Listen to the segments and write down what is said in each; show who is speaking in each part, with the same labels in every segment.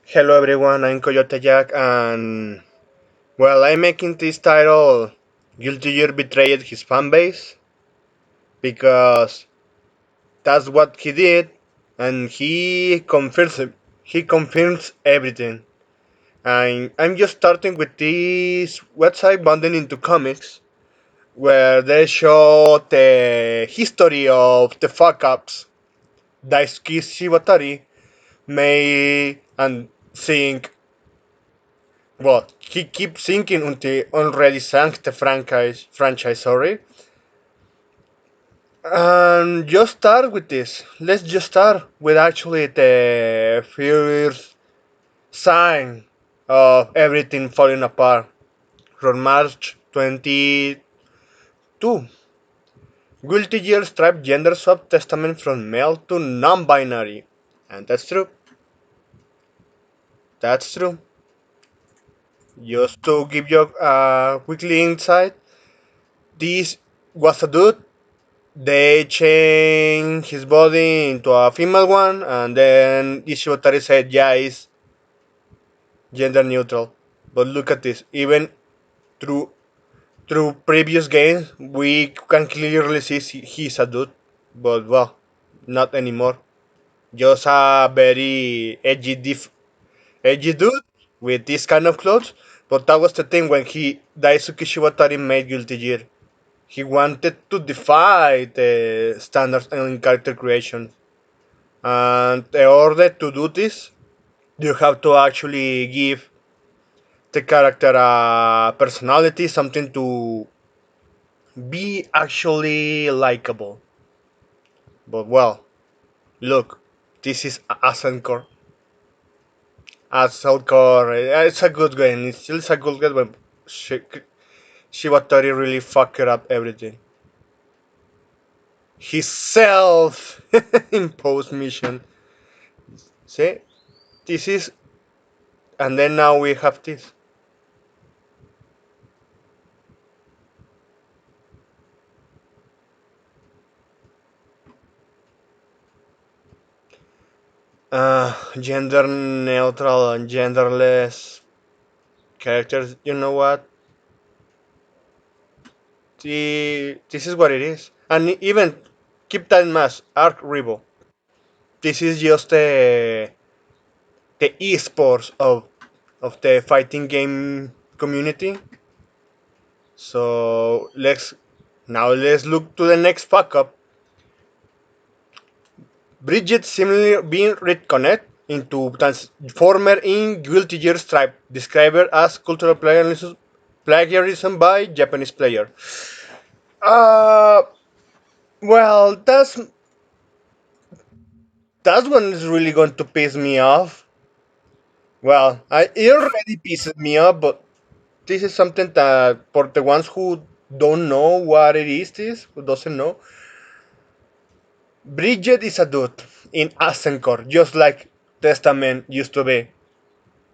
Speaker 1: Hello everyone, I'm Coyote Jack, and I'm making this title Guilty Gear betrayed his fanbase because that's what he did, and he confirms everything. And I'm just starting with this website bundling into comics where they show the history of the fuck ups Daisuke Shibatari made and think. Well, he keeps thinking until already sank the franchise, sorry. And just start with this. Let's just start with actually the first sign of everything falling apart from March 22. Gulty Gear striped gender swap testament from male to non-binary. And that's true. That's true. Just to give you a quickly insight, this was a dude. They changed his body into a female one, and then Ishiwatari said, "Yeah, it's gender neutral." But look at this. Even through through previous games, we can clearly see he's a dude. But well, not anymore. Just a very edgy dude with this kind of clothes. But that was the thing when Daisuke Shiwatari made Guilty Gear. He wanted to defy the standards in character creation. And in order to do this, you have to actually give the character a personality, something to be actually likable. But well, look, this is Ascent Core. Ascent Core, it's a good game. It's still a good game, but Shibatari really fucked up everything. His self imposed mission. See, this is, and then now we have this. Gender neutral and genderless characters. You know what? This is what it is. And even keep that in mind. Arc Revo. This is just the esports of the fighting game community. So let's look to the next fuck up. Bridget similarly being reconnected into Transformer in Guilty Gear Stripe, described as cultural plagiarism by Japanese player. Uh, well, that one is really going to piss me off. Well, it already pisses me off, but this is something that for the ones who don't know what it is, this who doesn't know, Bridget is a dude in Asenkor, just like Testament used to be.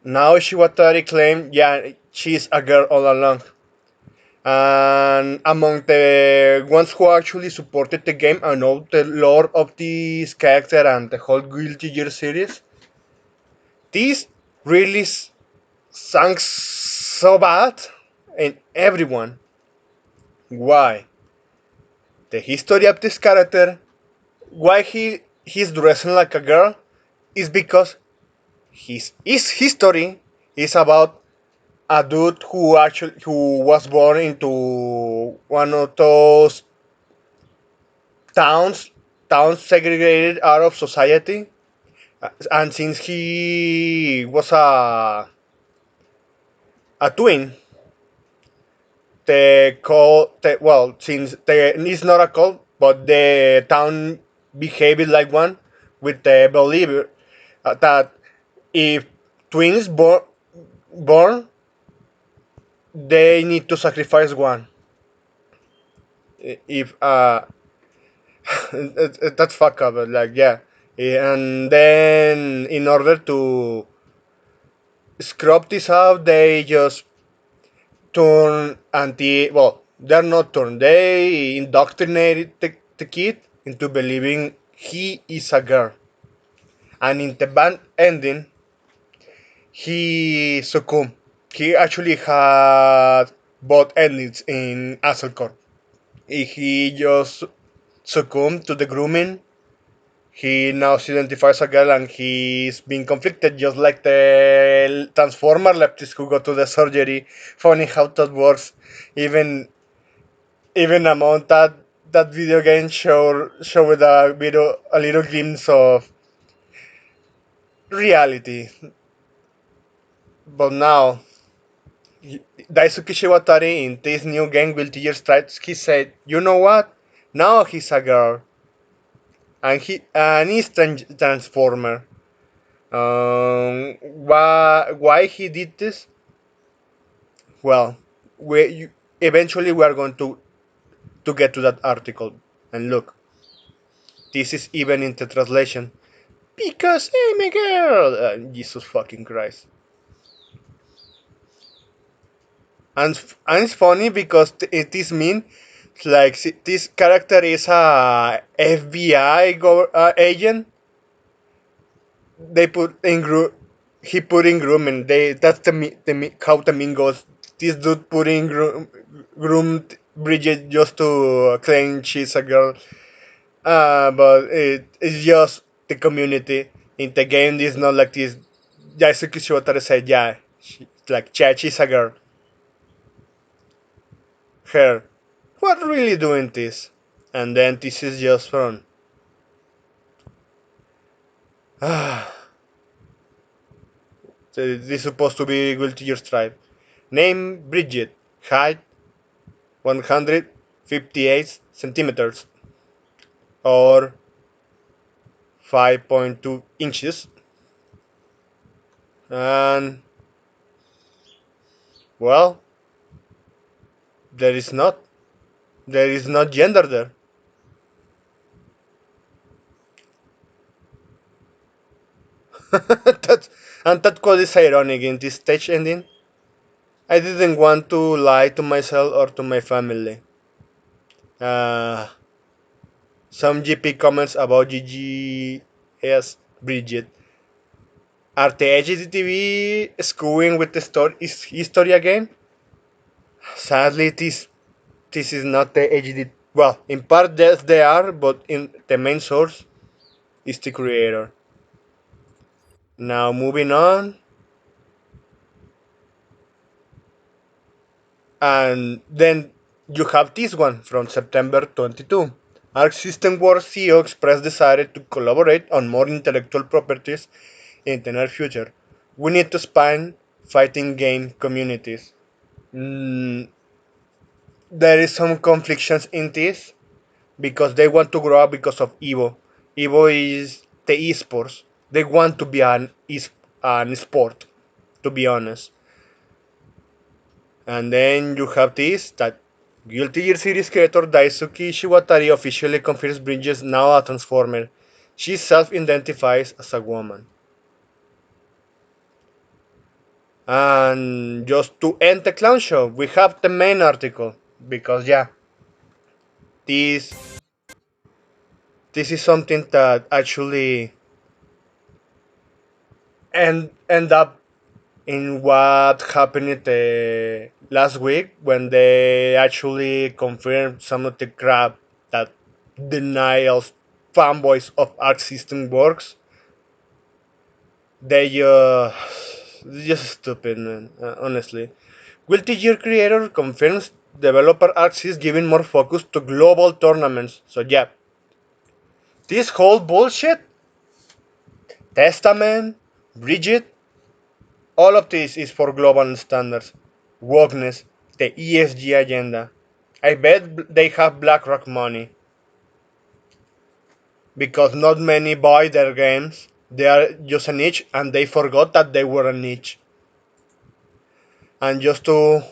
Speaker 1: Now Shiwatari claimed, yeah, she's a girl all along. And among the ones who actually supported the game and know the lore of this character and the whole Guilty Gear series, this really sang so bad in everyone. Why? The history of this character, why he's dressing like a girl, is because his history is about a dude who was born into one of those towns towns segregated out of society. And since he was a twin, since it's not a cult, but the town behaved like one, with the belief that if twins born, they need to sacrifice one. If that's fuck up, like, yeah. And then in order to scrub this out, they just turn they're not turn, they indoctrinated the kid into believing he is a girl. And in the band ending, he succumbed. He actually had both endings in Asselcore. He just succumbed to the grooming. He now identifies a girl and he's being conflicted just like the Transformer leftists who go to the surgery, funny how that works. Even even among that video game show with a little glimpse of reality. But now Daisuke Shiwatari in this new game Guilty Gear Strides, he said, you know what? Now he's a girl and he's transformer. Why he did this? Well, eventually we are going to get to that article. And look, this is even in the translation. Because I'm a girl! Jesus fucking Christ. And it's funny because it is mean. Like, this character is a FBI agent. They put in he put in grooming. That's how the meme goes. This dude put in groomed Bridget just to claim she's a girl. But it's just the community in the game. It's not like this. Yaisuke Shotaro said, yeah, she's a girl. Her, what really doing this? And then this is just from. This is supposed to be Guilty Gear Stripe. Name Bridget. Height 158 centimeters or 5.2 inches. And well, there is not. There is not gender there. that, and that quote is ironic in this stage ending. I didn't want to lie to myself or to my family. Uh, some GP comments about GGS Bridget. Are the HDTV screwing with the story history again? Sadly, this is not the HD. Well, in part yes they are, but in the main source is the creator. Now moving on, and then you have this one from September 22. Arc System Works CEO expressed desire to collaborate on more intellectual properties in the near future. We need to expand fighting game communities. Mm, there is some conflictions in this because they want to grow up because of Evo. Evo is the esports. They want to be an sport, to be honest. And then you have this that Guilty Gear series creator Daisuke Shiwatari officially confirms Bridges now a transformer. She self-identifies as a woman. And just to end the clown show, we have the main article because yeah, this this is something that actually end up in what happened last week when they actually confirmed some of the crap that denials fanboys of Arc System works. They're just stupid, man. Honestly, Guilty Gear creator confirms developer Arc is giving more focus to global tournaments. So yeah, this whole bullshit, Testament, Bridget, all of this is for global standards, wokeness, the ESG agenda. I bet they have BlackRock money because not many buy their games. They are just a niche and they forgot that they were a niche. And just to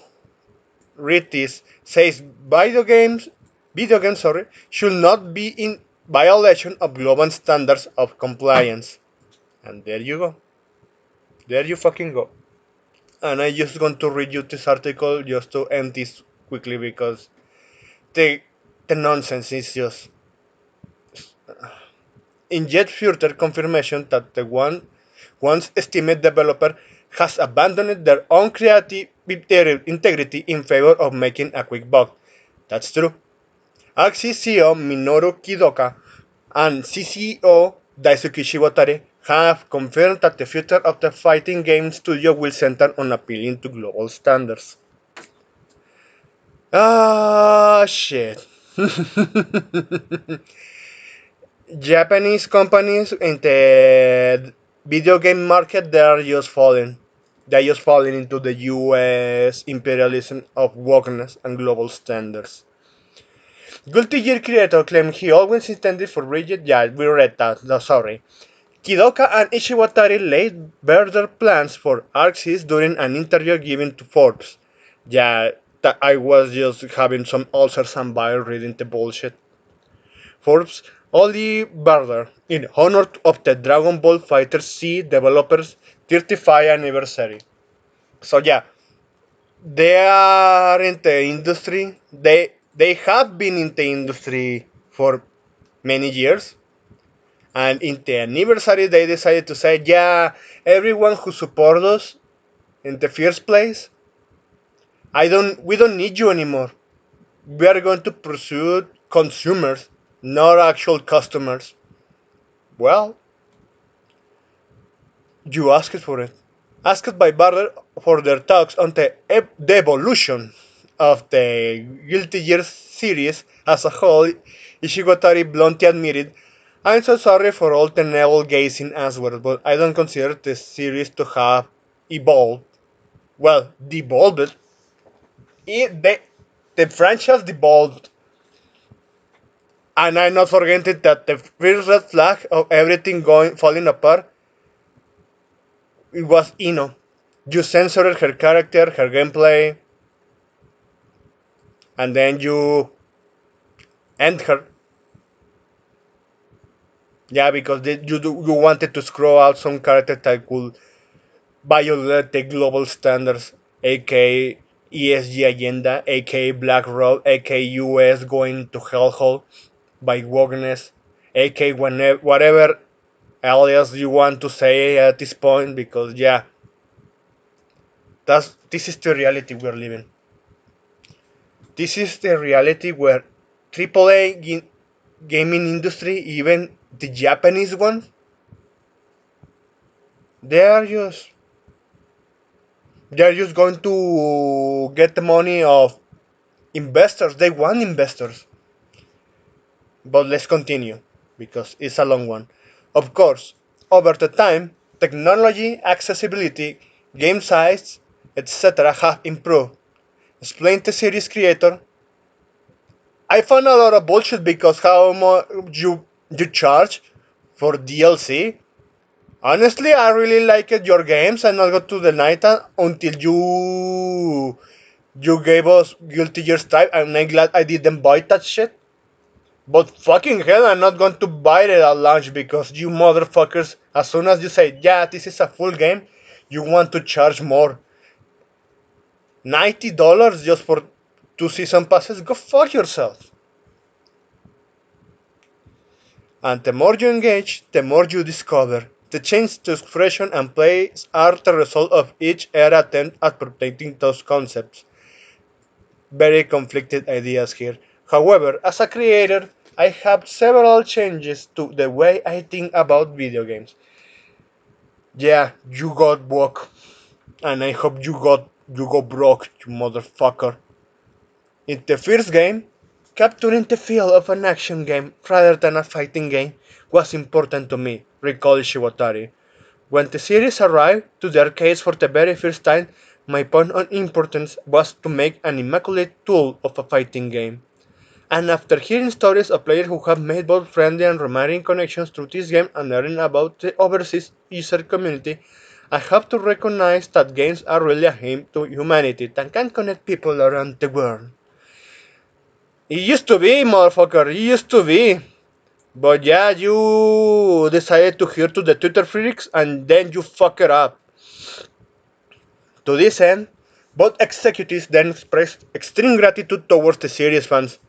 Speaker 1: read this, says video games should not be in violation of global standards of compliance. And there you go. There you fucking go. And I just want to read you this article just to end this quickly because the the nonsense is just in yet further confirmation that the once estimate developer has abandoned their own creative integrity in favor of making a quick buck. That's true. Axie CEO Minoru Kidoka and CCO Daisuke Shibatari have confirmed that the future of the fighting game studio will center on appealing to global standards. Ah, shit. Japanese companies in the video game market, they are just falling. They're just falling into the US imperialism of wokeness and global standards. Gulty Gear creator claimed he always intended for rigid. Yeah, we read that. No, sorry. Kidoka and Ishiwatari laid bare their plans for Arxis during an interview given to Forbes. Yeah, I was just having some ulcers and bile reading the bullshit. Forbes only Barter, in honor of the Dragon Ball Fighter C developers' 35th anniversary. So yeah, they are in the industry. They have been in the industry for many years, and in the anniversary they decided to say, yeah, everyone who supported us in the first place, we don't need you anymore. We are going to pursue consumers, not actual customers. Well, you asked for it. Asked by Barber for their talks on the evolution of the Guilty Gear series as a whole, Ishigotari bluntly admitted, I'm so sorry for all the navel gazing answers, but I don't consider the series to have evolved. Well, devolved. The franchise devolved. And I'm not forgetting that the first red flag of everything going falling apart, it was Ino. You censored her character, her gameplay, and then you end her. Yeah, because you wanted to scroll out some character that could violate the global standards, aka ESG agenda, aka Black Road, aka US going to hellhole by wokeness, aka whatever alias you want to say at this point, because yeah, this is the reality we're living. This is the reality where AAA gaming industry, even the Japanese ones, they are just they're just going to get the money of investors. They want investors. But let's continue because it's a long one. Of course, over the time, technology, accessibility, game size, etc. have improved. Explained the series creator. I found a lot of bullshit because how much you charge for DLC. Honestly, I really liked your games and I'll go to the night until you gave us Guilty Gear Stripe, and I'm glad I didn't buy that shit. But fucking hell, I'm not going to buy it at launch because you motherfuckers, as soon as you say, yeah, this is a full game, you want to charge more. $90 just for 2 season passes? Go fuck yourself. And the more you engage, the more you discover. The change to expression and play are the result of each era attempt at protecting those concepts. Very conflicted ideas here. However, as a creator, I have several changes to the way I think about video games. Yeah, you got woke, and I hope you got broke, you motherfucker. In the first game, capturing the feel of an action game rather than a fighting game was important to me, recalled Shiwatari. When the series arrived to the arcades for the very first time, my point of importance was to make an immaculate tool of a fighting game. And after hearing stories of players who have made both friendly and romantic connections through this game and learning about the overseas user community, I have to recognize that games are really a hymn to humanity that can connect people around the world. It used to be, motherfucker, it used to be. But yeah, you decided to hear to the Twitter freaks and then you fuck it up. To this end, both executives then expressed extreme gratitude towards the series fans.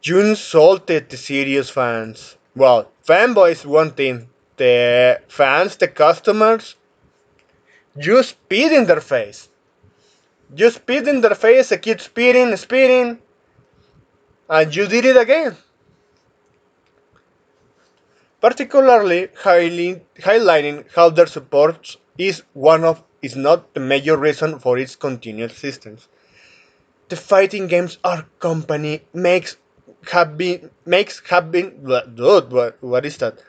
Speaker 1: You insulted the series fans. Well, fanboys one thing. The fans, the customers, You spit in their face. You spit in their face, they keep spitting, spitting, and you did it again. Particularly highlighting how their support is not the major reason for its continued existence. The fighting games our company makes have been dude, what is that?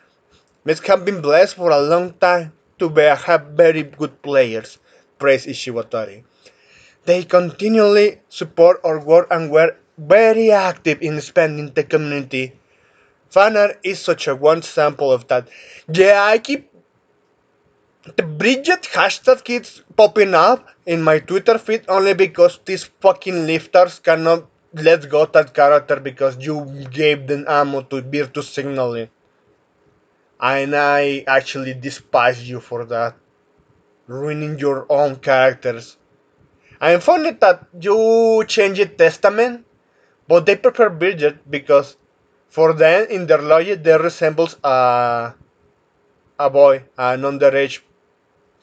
Speaker 1: Makes have been blessed for a long time to have very good players, praise Ishiwatari. They continually support our work and were very active in expanding the community. Fanart is such a one example of that. Yeah, I keep the Bridget hashtag keeps popping up in my Twitter feed only because these fucking lifters cannot let go that character because you gave them ammo to virtue signaling. And I actually despise you for that. Ruining your own characters. I'm funny that you changed Testament, but they prefer Bridget because for them, in their logic, they resembles a boy, an underage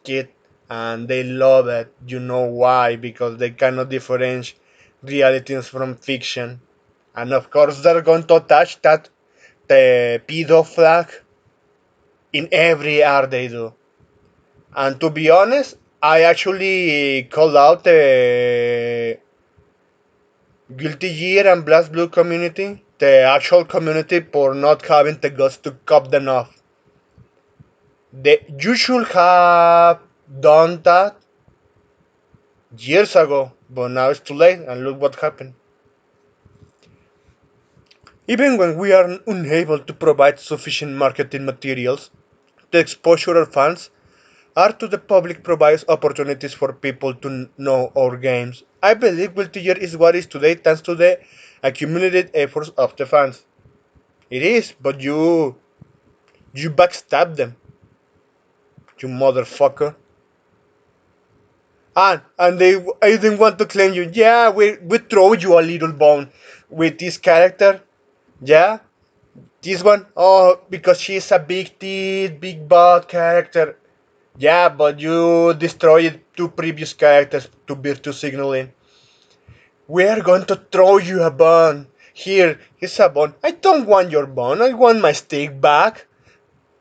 Speaker 1: kid, and they love it. You know why? Because they cannot differentiate realities from fiction. And of course, they're going to attach that the pedo flag in every art they do. And to be honest, I actually called out the Guilty Gear and Blazblue community, the actual community, for not having the guts to cop them off. You should have done that years ago, but now it's too late, and look what happened. Even when we are unable to provide sufficient marketing materials, the exposure our fans are to the public provides opportunities for people to know our games. I believe Guilty Gear is what is today thanks to the accumulated efforts of the fans. It is, but you backstab them, you motherfucker. And I didn't want to claim you. Yeah, we throw you a little bone with this character. Yeah, this one. Oh, because she's a big teeth, big bad character. Yeah, but you destroyed two previous characters to virtue signaling. We're going to throw you a bone. Here, here's a bone. I don't want your bone. I want my stick back.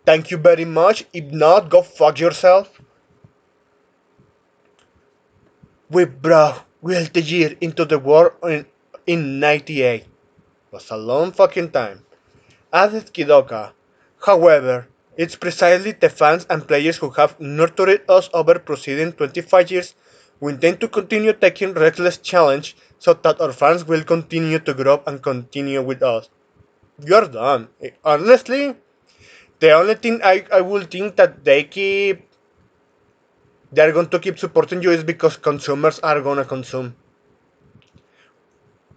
Speaker 1: Thank you very much. If not, go fuck yourself. We brought Guilty Gear into the world in 98. Was a long fucking time. Added Kidoka. However, it's precisely the fans and players who have nurtured us over preceding 25 years who intend to continue taking reckless challenge so that our fans will continue to grow and continue with us. You're done. Honestly, the only thing I will think that they're going to keep supporting you is because consumers are gonna consume.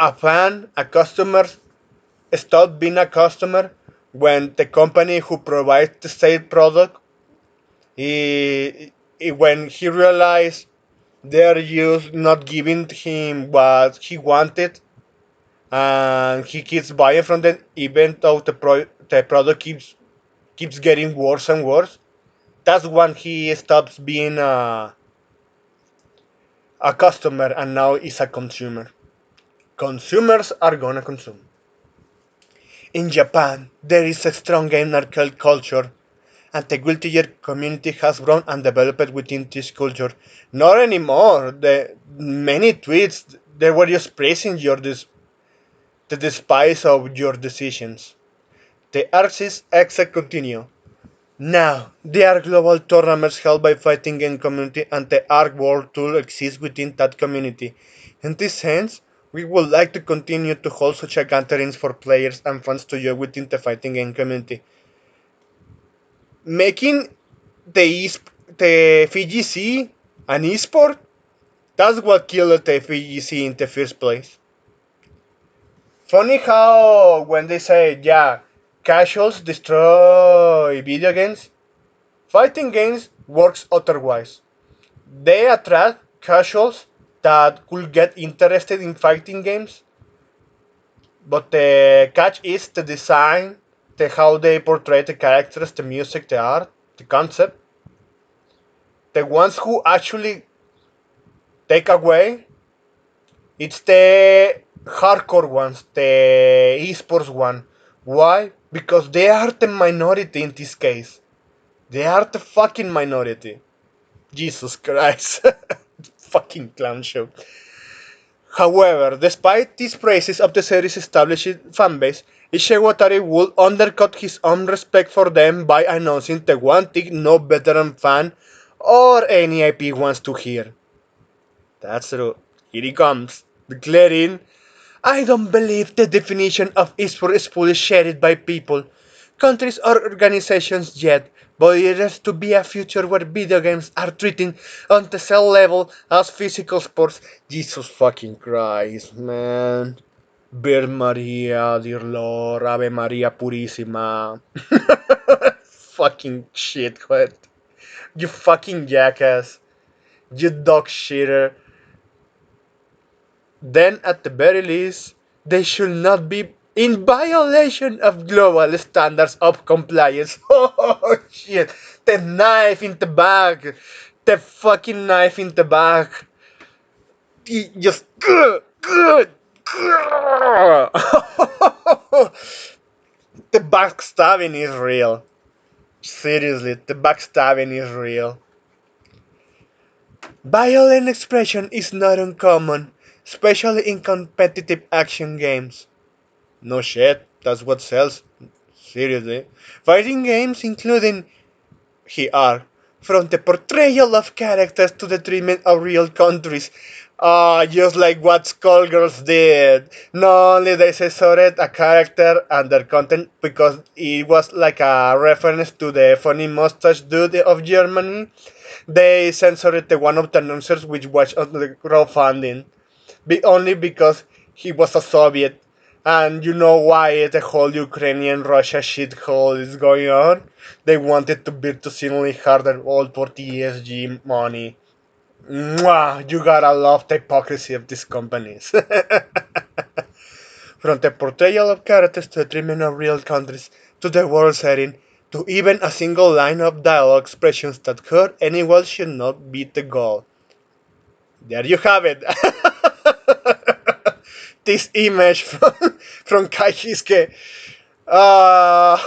Speaker 1: A fan, a customer, stop being a customer when the company who provides the same product, when he realized they're just not giving him what he wanted, and he keeps buying from them even though the product keeps getting worse and worse. That's when he stops being a customer and now is a consumer. Consumers are gonna consume. In Japan, there is a strong game arcade culture, and the Guilty Gear community has grown and developed within this culture. Not anymore. The many tweets they were just praising the despise of your decisions. The Arxis exec continue. Now, there are global tournaments held by fighting game community and the Arc World Tour exists within that community. In this sense, we would like to continue to hold such a gatherings for players and fans to join within the fighting game community. Making the VGC an esport, that's what killed the VGC in the first place. Funny how when they say, yeah, casuals destroy video games, fighting games works otherwise. They attract casuals that could get interested in fighting games, but the catch is the design, the how they portray the characters, the music, the art, the concept. The ones who actually take away, it's the hardcore ones, the esports one. Why? Because they are the minority in this case. They are the fucking minority. Jesus Christ. Fucking clown show. However, despite these praises of the series' established fanbase, Ishigawatari would undercut his own respect for them by announcing the one thing no veteran fan or any IP wants to hear. That's true. Here he comes, declaring, I don't believe the definition of esport is fully shared by people, countries or organizations yet, but it has to be a future where video games are treated on the same level as physical sports. Jesus fucking Christ, man. Virgen Maria, dear Lord, Ave Maria Purissima. Fucking shit, what? You fucking jackass. You dog shitter. Then, at the very least, they should not be in violation of global standards of compliance. Oh shit! The knife in the back! The fucking knife in the back! Just good, good, good. The backstabbing is real. Seriously, the backstabbing is real. Violent expression is not uncommon, especially in competitive action games. No shit, that's what sells. Seriously. Fighting games, including here, from the portrayal of characters to the treatment of real countries. Just like what Skullgirls did. Not only they censored a character and their content because it was like a reference to the funny mustache dude of Germany, they censored the one of the announcers which was on the crowdfunding only because he was a Soviet. And you know why the whole Ukrainian Russia shithole is going on? They wanted to build to seemingly harder all for the ESG money. Mwah! You gotta love the hypocrisy of these companies. From the portrayal of characters to the treatment of real countries to the world setting to even a single line of dialogue expressions that hurt anyone should not be the goal. There you have it. This image from Kaishiske. Uh,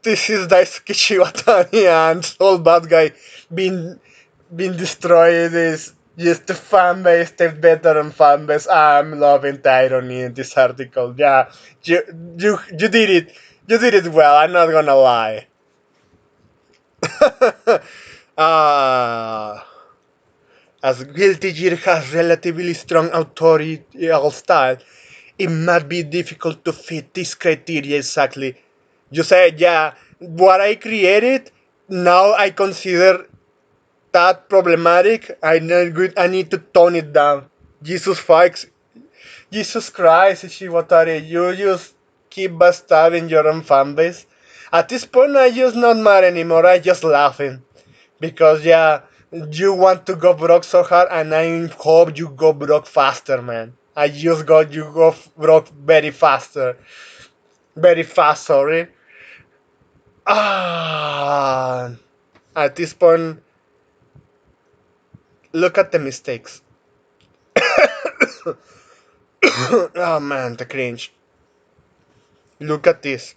Speaker 1: this is Daisuke Shiwatani and Soul Bad Guy being destroyed. Is just the fan base, the veteran fan base. I'm loving the irony in this article. Yeah, you you did it. You did it well. I'm not gonna lie. uh, as Guilty Gear has relatively strong authorial style, it might be difficult to fit this criteria exactly. You said, yeah, what I created, now I consider that problematic. I need to tone it down. Jesus fucks. Jesus Christ, Ishiwatari, you just keep backstabbing your own fanbase. At this point, I just not mad anymore. I just laughing. Because yeah, you want to go broke so hard, and I hope you go broke faster, man. I just got you go broke very faster, very fast. Sorry. Ah, at this point, look at the mistakes. Oh man, the cringe. Look at this.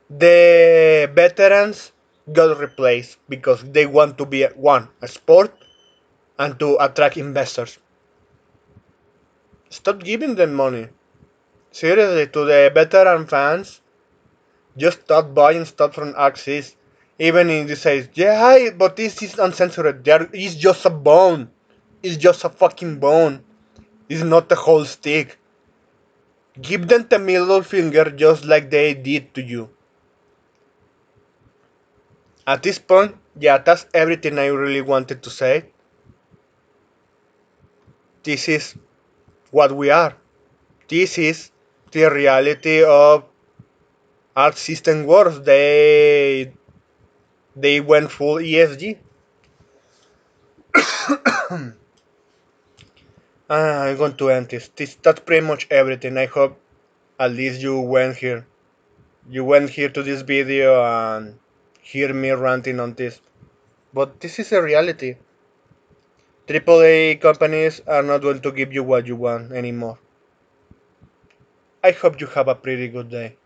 Speaker 1: The veterans got replaced because they want to be one a sport and to attract investors. Stop giving them money. Seriously, to the veteran fans, just stop buying stuff from Axis. Even if they say, yeah, but this is uncensored. There is just a bone. It's just a fucking bone. It's not the whole stick. Give them the middle finger just like they did to you. At this point, yeah, that's everything I really wanted to say. This is what we are. This is the reality of Arc System Wars. They went full ESG. I'm going to end this. That's pretty much everything. I hope at least you went here. You went here to this video and hear me ranting on this. But this is a reality. AAA companies are not going to give you what you want anymore. I hope you have a pretty good day.